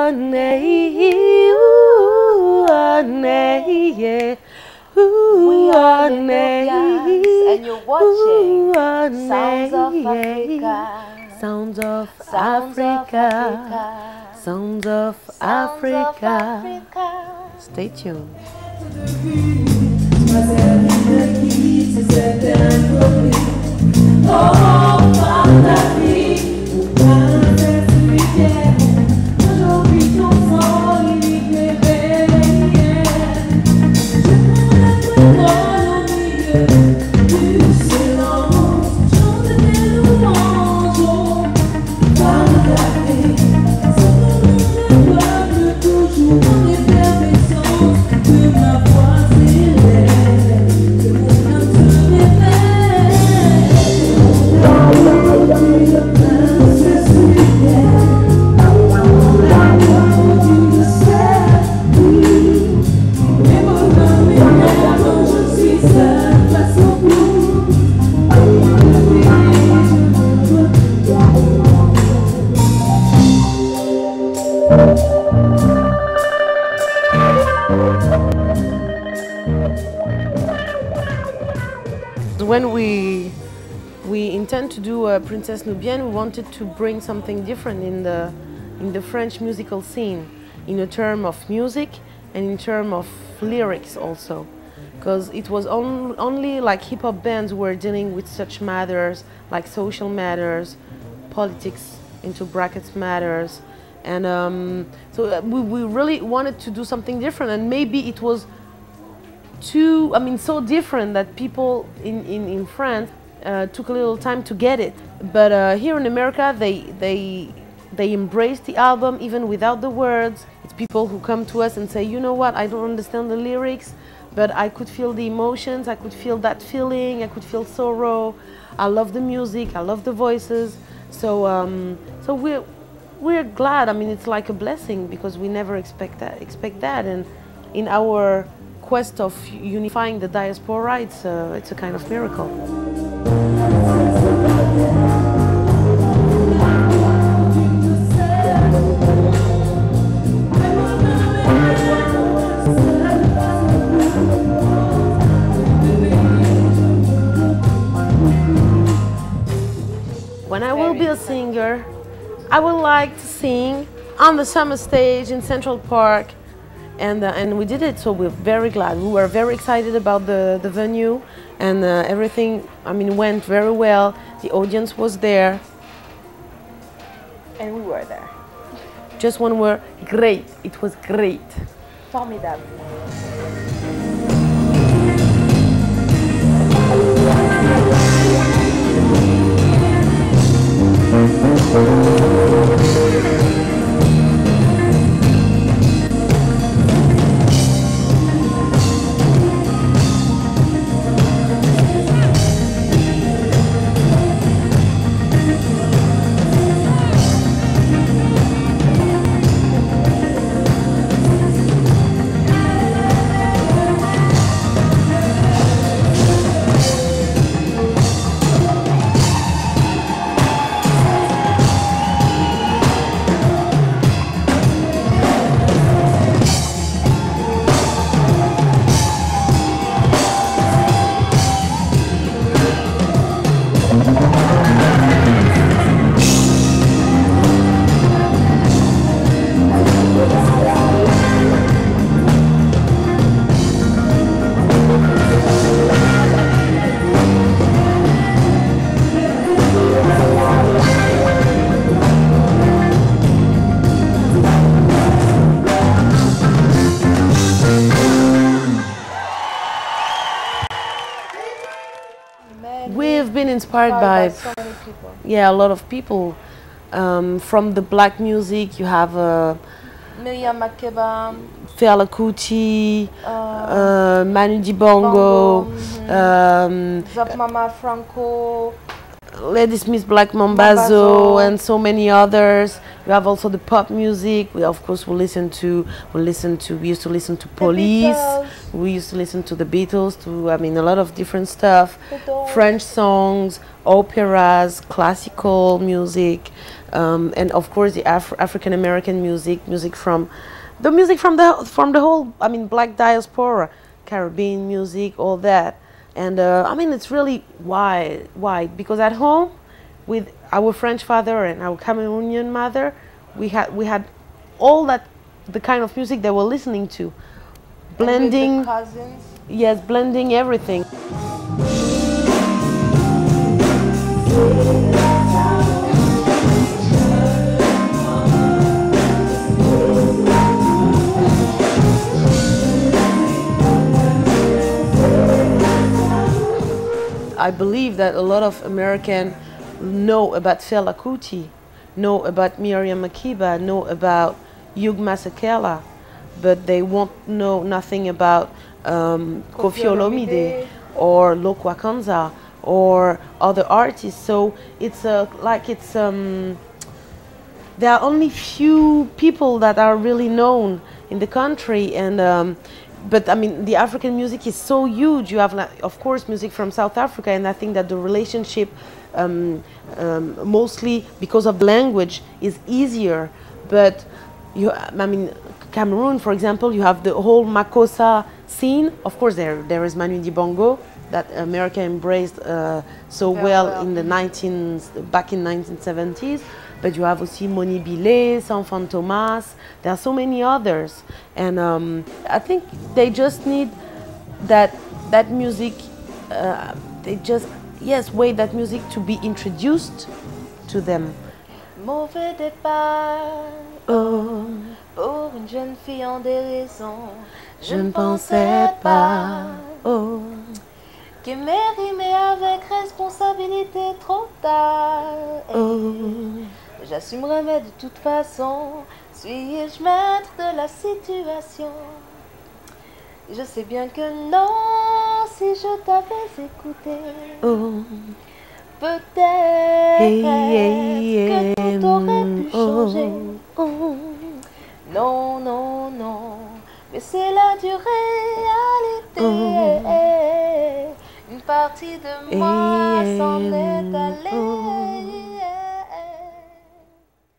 We are the Nubians, and you're watching Sounds of Africa. Sounds of Sounds of Africa. Africa. Sounds of Sounds of Africa. Africa. Stay tuned. When we intend to do a Princess Nubienne, we wanted to bring something different in the French musical scene, in a term of music and in term of lyrics also, because it was only like hip-hop bands were dealing with such matters like social matters, politics into brackets matters, and so we really wanted to do something different, and maybe it was so different that people in France took a little time to get it. But here in America, they embrace the album even without the words. It's people who come to us and say, you know what, I don't understand the lyrics, but I could feel the emotions, I could feel that feeling, I could feel sorrow. I love the music, I love the voices. So we're glad. I mean, it's like a blessing because we never expect that. And in our quest of unifying the diaspora, it's a kind of miracle. When I will be a singer, I would like to sing on the summer stage in Central Park. And we did it, so we're very glad. We were very excited about the venue, and everything, went very well. The audience was there. And we were there. Just one word, great. It was great. Formidable. We've been inspired by so many people. Yeah, a lot of people. From the black music, you have Miriam Makeba, Fela Kuti, Manu Dibango, Zop Mama Franco, Lady Smith, Black Mambazo, and so many others. You have also the pop music. We of course we used to listen to Police. We used to listen to the Beatles. To I mean a lot of different stuff. French songs, operas, classical music, and of course the African American music from the whole I mean black diaspora, Caribbean music, all that. And I mean it's really wide because at home with our French father and our Cameroonian mother, we had all that the kind of music they were listening to, blending. And with the cousins. Yes, blending everything. I believe that a lot of Americans know about Fela Kuti, know about Miriam Makeba, know about Hugh Masekela, but they won't know nothing about Kofi Olomide or Lokwa Kanza or other artists. So it's there are only few people that are really known in the country, and but I mean the African music is so huge. You have of course music from South Africa, and I think that the relationship mostly because of language is easier. But I mean Cameroon, for example, you have the whole Makossa scene. Of course there is Manu Dibango that America embraced so well in the back in 1970s. But you have also Moni Bilé, Sanfon Thomas. There are so many others, and I think they just need that music. They just wait that music to be introduced to them. Mauvais départ pour une jeune fille en déraison. Je ne pensais pas qu'aimer rimer avec responsabilité trop tard. J'assumerai mais de toute façon, suis-je maître de la situation? Je sais bien que non, si je t'avais écouté, peut-être que tout aurait pu changer. Non, non, non, mais c'est la dure réalité. Une partie de moi s'en est allée.